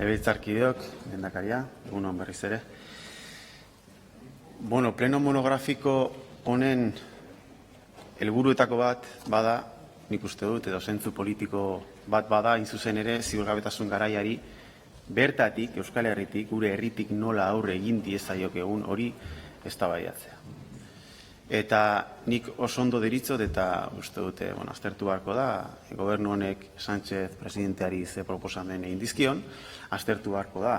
Legebiltzarkideok, lehendakaria, egun on berriz ere. Pleno monografiko honen helburuetako bat bada, nik uste dut, edo zentzu politiko bat bada, hain zuzen ere, ziurgabetasun garaiari, bertatik, Euskal Herritik, gure herritik nola aurre egin diezaiok egun hori eztabaidatzea. Eta nik oso ondo deritzot eta uste dute, aztertu beharko da, gobernu honek Sánchez presidenteari ze proposamen egin dizkion, aztertu beharko da,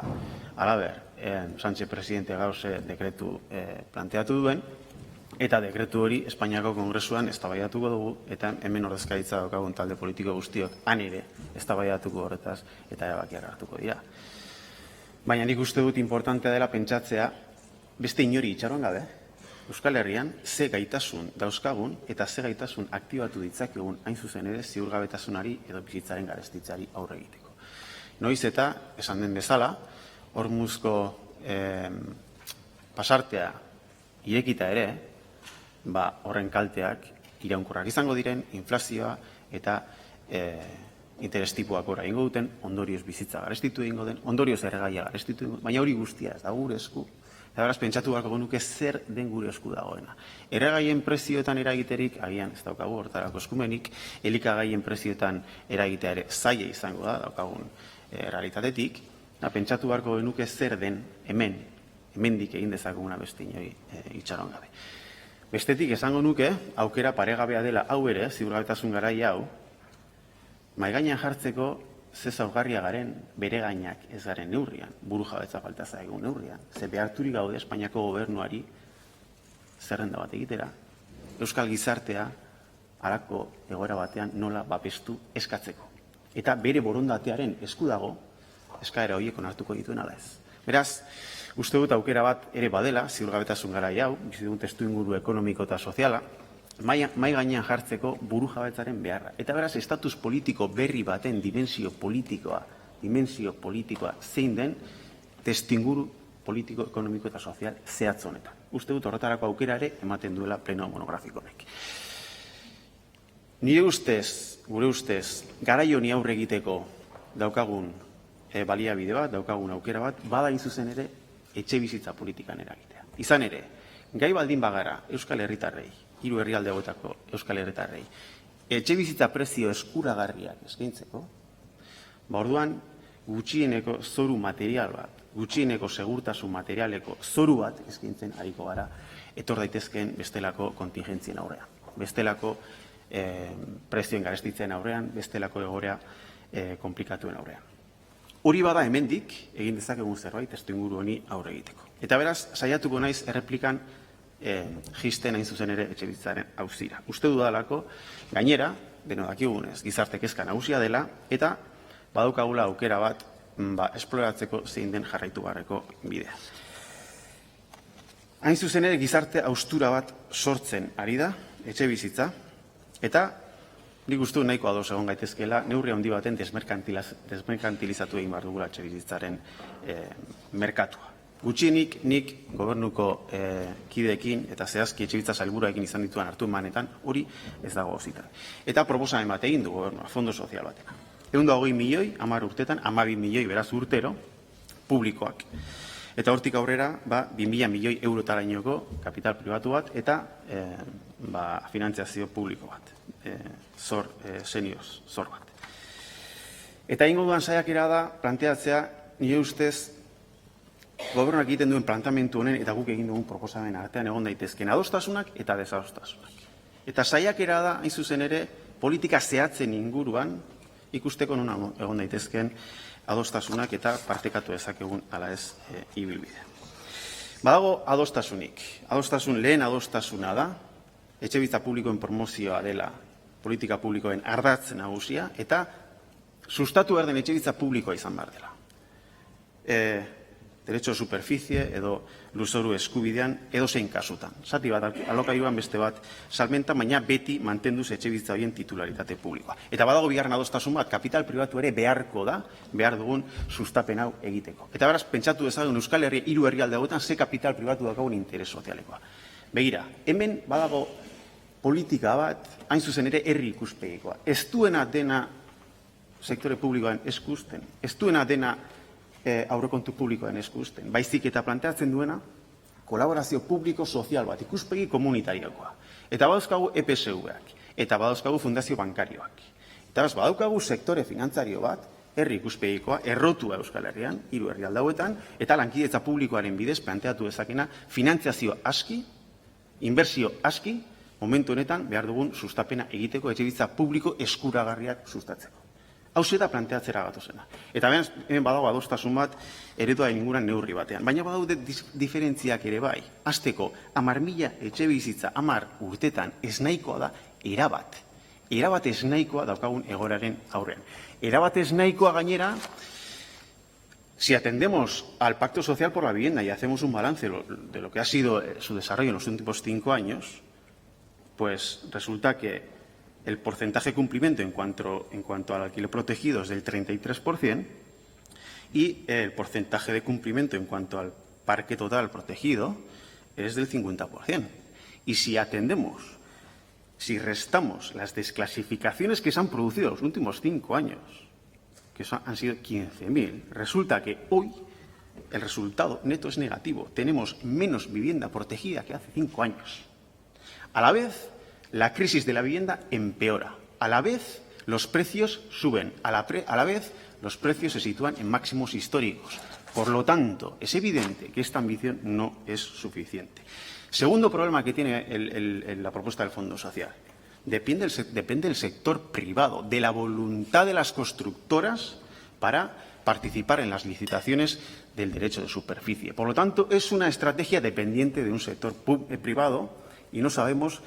halaber, Sánchez presidente gauze dekretu planteatu duen, eta dekretu hori Espainiako Kongresuan eztabaidatuko dugu, eta hemen ordezkaritza daukagun talde politiko guztiok han ere eztabaidatuko horretaz eta erabakiak hartuko dira. Baina nik uste dut importantea dela pentsatzea, beste inori itxaron gabe, Euskal Herrian ze gaitasun dauzkagun eta ze gaitasun aktibatu ditzakegun hain zuzen ere ziurgabetasunari edo bizitzaren garestitzari aurre egiteko. Noiz eta, esan den bezala, Hormuzko pasartea irekita ere, horren kalteak iraunkorrak izango diren, inflazioa eta interes tipuak gora egingo duten, ondorioz bizitza garestitu egingo den, ondorioz erregaia garestitu egingo den, baina hori guztia ez da gure esku. Eta beraz, pentsatu beharko genuke zer den gure esku dagoena. Erregaien prezioetan eragiterik, agian ez daukagu hortarako eskumenik, elikagaien prezioetan eragitea ere zaila izango da, daukagun realitatetik, pentsatu beharko genuke zer den hemendik egin dezakeguna beste inoi itxaron gabe. Bestetik esango nuke, aukera paregabea dela hau ere, ziurgabetasun garaia hau, mahaigainean jartzeko ze zaurgarria garen bere gainak ez garen neurrian, buru jabetza falta zaigun neurrian, ze beharturik gaude Espainiako gobernuari zerrenda bat egitera, euskal gizartea halako egoera batean nola babestu eskatzeko. Eta bere borondatearen esku dago eskaera horiek onartuko dituen ala ez. Beraz, uste dut aukera bat ere badela, ziurgabetasun garaia hau, bizi dugun testuinguru ekonomiko eta soziala, mai gainean jartzeko buru jabetzaren beharra. Eta beraz, estatus politiko berri baten dimensio politikoa zein den testuinguru politiko, ekonomiko eta sozial zehatz honetan. Uste dut horretarako aukera ere ematen duela pleno monografiko honek. Nire ustez, gure ustez, garai honi aurre egiteko daukagun baliabide bat, daukagun aukera bat, bada hain zuzen ere etxe bizitza politikan eragitea. Izan ere, gai baldin bagara Euskal Herritarrei, hiru herrialde hauetako Euskal Herritarrei, etxe bizitza prezio eskuragarriak eskaintzeko, orduan gutxieneko zoru material bat, gutxieneko segurtasun materialeko zoru bat eskaintzen ariko gara, etor daitezkeen bestelako kontingentzien aurrean, bestelako prezioen garestitzen aurrean, bestelako egoera komplikatuen aurrean. Hori bada hemendik egin dezakegun zerbait testuinguru honi aurre egiteko. Eta beraz, saiatuko naiz erreplikan jisten hain zuzen ere etxebizitzaren auzira. Uste dudalako, gainera, deno dakigunez, gizarte kezka nagusia dela, eta badaukagula aukera bat esploratzeko zein den jarraitu beharreko bidea. Hain zuzen ere gizarte haustura bat sortzen ari da, etxebizitza, eta nik uste dut nahiko ados egon gaitezkeela, neurri handi baten desmerkantilizatu egin behar dugula etxebizitzaren merkatua. Gutxienik nik gobernuko kideekin eta zehazki etxebizitza sailburuarekin izan dituan hartu emanetan, hori ez dago auzitan. Eta proposamen bat egin du gobernua, fondo sozial batena. 120 milioi, 10 urtetan, 12 milioi beraz urtero, publikoak. Eta hortik aurrera, 2.000 milioi eurotarainoko kapital pribatu bat eta finantziazio publiko bat, seniors, zor bat. Eta ingo duan saiakera da, planteatzea, nire ustez, gobernuak egiten duen plantamentu honen eta guk egin dugun proposamen artean egon daitezken adostasunak eta desadostasunak. Eta saiakera da, hain zuzen ere, politika zehatzen inguruan ikusteko nuna egon daitezken adostasunak eta partekatu ezakegun ala ez ibilbide. Badago adostasunik. Lehen adostasuna da, etxebizitza publikoen promozioa dela politika publikoen ardatz nagusia eta sustatu behar den etxebizitza publikoa izan behar dela. Derecho superficie edo lurzoru eskubidean edo zein kasutan. Zati bat, alokairuan beste bat salmenta, baina beti mantenduz etxebizitza horien titularitate publikoa. Eta badago bigarren adostasun bat, kapital pribatu ere beharko da, behar dugun sustapen hau egiteko. Eta beraz, pentsatu dezagun Euskal Herria hiru herrialde hauetan ze kapital pribatu daukagun interes sozialekoa. Begira, hemen badago politika bat, hain zuzen ere herri ikuspegikoa. Ez duena dena sektore publikoan eskusten, ez duena dena aurrekontu publikoen esku uzten. Baizik eta planteatzen duena, kolaborazio publiko-sozial bat, ikuspegi komunitariokoa. Eta badauzkagu EPSV-ak, eta badauzkagu fundazio bankarioak. Eta badaukagu sektore finantzario bat, herri ikuspegikoa, errotua Euskal Herrian, 3 herrialde hauetan, eta lankidetza publikoaren bidez planteatu dezakena finantzazio aski, inbertsio aski, momentu honetan behar dugun sustapena egiteko etxebizitza publiko eskuragarriak sustatzeko. Hau da planteatzera gatozena. Eta hemen badago adostasun bat ereduaren inguruan neurri batean. Baina badaude diferentziak ere bai. Hasteko 10.000 etxebizitza 10 urtetan ez nahikoa da erabat. Erabat ez nahikoa daukagun egoeraren aurrean. Erabat ez nahikoa gainera, si atendemos al Pacto Social por la Vivienda y hacemos un balance de lo que ha sido su desarrollo en los últimos 5 años, pues resulta que el porcentaje de cumplimiento en cuanto al alquiler protegido es del 33% y el porcentaje de cumplimiento en cuanto al parque total protegido es del 50%. Y si atendemos, si restamos las desclasificaciones que se han producido en los últimos 5 años, que han sido 15.000, resulta que hoy el resultado neto es negativo. Tenemos menos vivienda protegida que hace 5 años. A la vez, la crisis de la vivienda empeora. A la vez, los precios suben. A la vez, los precios se sitúan en máximos históricos. Por lo tanto, es evidente que esta ambición no es suficiente. Segundo problema que tiene la propuesta del Fondo Social. Depende del sector privado, de la voluntad de las constructoras para participar en las licitaciones del derecho de superficie. Por lo tanto, es una estrategia dependiente de un sector privado y no sabemos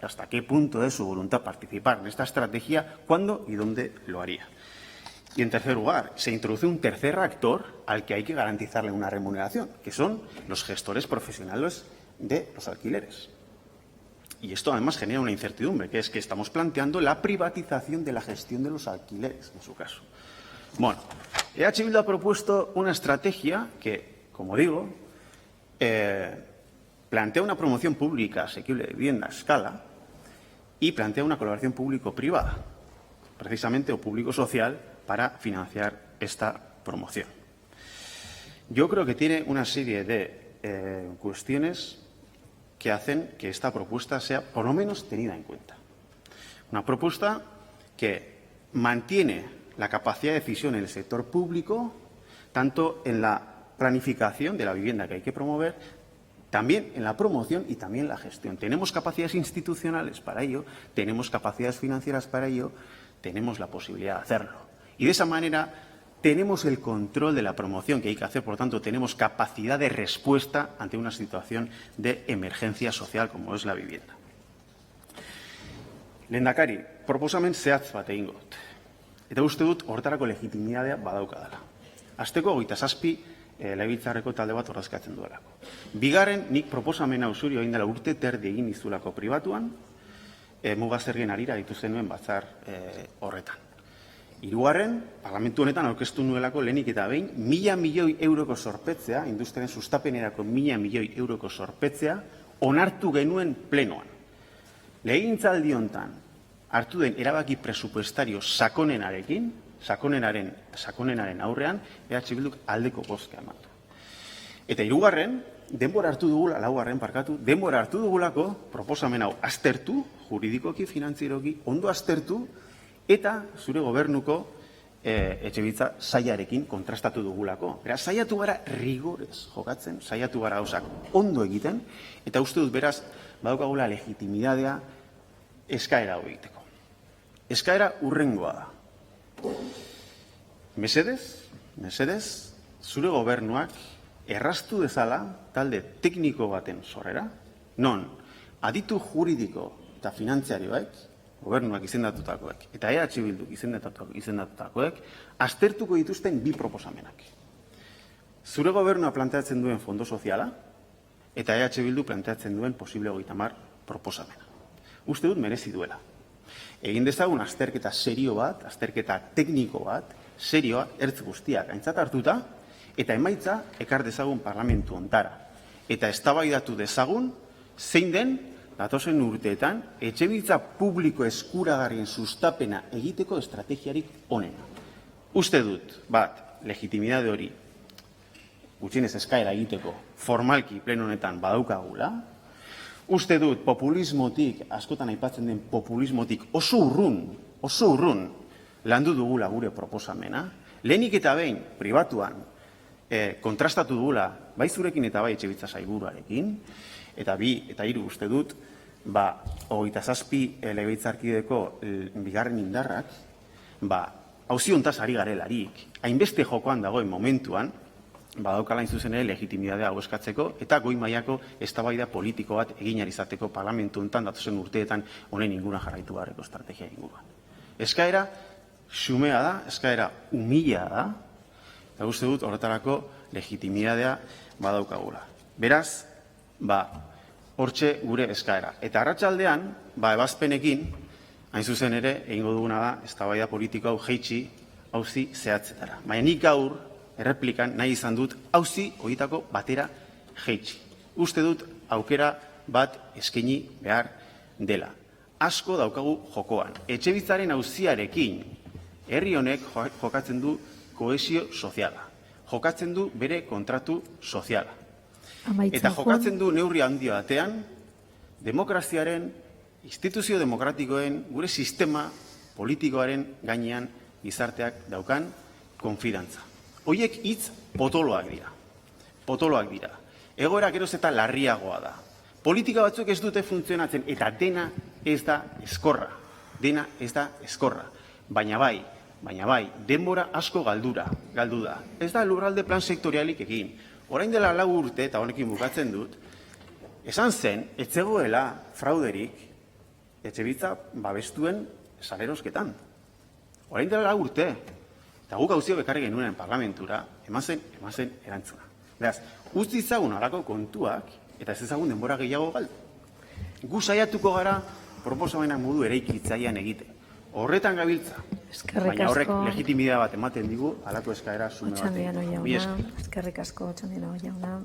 hasta qué punto es su voluntad participar en esta estrategia, cuándo y dónde lo haría. Y en tercer lugar, se introduce un tercer actor al que hay que garantizarle una remuneración, que son los gestores profesionales de los alquileres. Y esto además genera una incertidumbre, que es que estamos planteando la privatización de la gestión de los alquileres, en su caso. Bueno, EH Bildu ha propuesto una estrategia que, como digo, plantea una promoción pública asequible de vivienda a escala y plantea una colaboración público-privada, precisamente, o público-social, para financiar esta promoción. Yo creo que tiene una serie de cuestiones que hacen que esta propuesta sea, por lo menos, tenida en cuenta. Una propuesta que mantiene la capacidad de decisión en el sector público, tanto en la planificación de la vivienda que hay que promover, también en la promoción y también en la gestión. Tenemos capacidades institucionales para ello, tenemos capacidades financieras para ello, tenemos la posibilidad de hacerlo. Y de esa manera tenemos el control de la promoción que hay que hacer, por lo tanto, tenemos capacidad de respuesta ante una situación de emergencia social como es la vivienda. Lehendakari, proposamen zehatz bat egingo dut. Eta uste dut hortarako legitimitatea badaukadala. Hasteko 27 legebiltzarreko talde bat ordezkatzen duelako. Bigarren, nik proposamen hau zuri orain dela urte terdi egin dizulako pribatuan, muga zergen harira ditu zenuen batzar horretan. Hirugarren, parlamentu honetan aurkeztu nuelako lehenik eta behin 1.000 milioi euroko zorpetzea, industriaren sustapenerako 1.000 milioi euroko zorpetzea, onartu genuen plenoan. Legegintzaldi hontan hartu den erabaki presupuestario sakonenarekin, sakonenaren aurrean, EH Bilduk aldeko bozka eman du. Eta hirugarren, denbora hartu dugulako proposamen hau aztertu, juridikoki, finantzieroki, ondo aztertu, eta zure gobernuko etxebizitza sailarekin kontrastatu dugulako. Beraz, saiatu gara rigorez jokatzen, saiatu gara gauzak ondo egiten, eta uste dut beraz, badaukagula legitimitatea eskaera hau egiteko. Eskaera hurrengoa da. Mesedez, zure gobernuak erraztu dezala talde tekniko baten sorrera, non aditu juridiko eta finantziarioek, gobernuak izendatutakoek, eta EH Bilduk izendatutakoek, aztertuko dituzten 2 proposamenak. Zure gobernua planteatzen duen fondo soziala, eta EH Bildu planteatzen duen posible 30 proposamena. Uste dut merezi duela. Egin dezagun azterketa serio bat, azterketa tekniko bat, serioa, ertz guztiak aintzat hartuta, eta emaitza ekar dezagun parlamentu hontara. Eta eztabaidatu dezagun, zein den, datozen urteetan, etxebizitza publiko eskuragarrien sustapena egiteko estrategiarik onena. Uste dut, bat, legitimitate hori gutxienez eskaera egiteko formalki pleno honetan badaukagula. Uste dut populismotik, askotan aipatzen den populismotik oso urrun landu dugula gure proposamena. Lehenik eta behin pribatuan kontrastatu dugula bai zurekin eta bai Etxebizitza sailburuarekin, eta 2 eta 3 uste dut, 27 legebiltzarkideko bigarren indarrak, auzi hontaz ari garelarik, hainbeste jokoan dagoen momentuan, badaukala hain zuzen ere legitimidadea hau eskatzeko eta goi mailako eztabaida politiko bat egin ahal izateko parlamentu honetan datozen urteetan honen inguna jarraitu beharreko estrategia inguruan. Eskaera xumea da, eskaera umila da, eta uste dut horretarako legitimidadea badaukagula. Beraz, hortxe gure eskaera. Eta arratsaldean, ebazpenekin, hain zuzen ere, egingo duguna da, eztabaida politiko hau jeitsi auzi zehatzetara. Baina nik gaur, erreplikan nahi izan dut auzi horietako batera jeitsi. Uste dut aukera bat eskaini behar dela. Asko daukagu jokoan. Etxebizitzaren auziarekin herri honek jokatzen du kohesio soziala. Jokatzen du bere kontratu soziala. Eta jokatzen du neurri handi batean demokraziaren, instituzio demokratikoen, gure sistema politikoaren gainean gizarteak daukan konfidantza. Hoiek hitz potoloak dira. Potoloak dira. Egoera geroz eta larriagoa da. Politika batzuk ez dute funtzionatzen eta dena ez da eskorra. Dena ez da eskorra. Baina bai, denbora asko galdu da. Ez da lurralde plan sektorialik egin. Orain dela 4 urte, eta honekin bukatzen dut, esan zen, ez zegoela frauderik Etxebizitza babestuen salerosketan. Orain dela 4 urte. Eta guk gauzio bekarri genuen parlamentura, eman zen erantzuna. Beraz, utzi izagun alako kontuak, eta ez ezagun denbora gehiago galdu. Gu saiatuko gara proposamenak modu eraikitzailean egite. Horretan gabiltza. Baina horrek legitimidea bat ematen digu, alako eskaera sume bat. Eskerrik asko, Otxandiano jauna.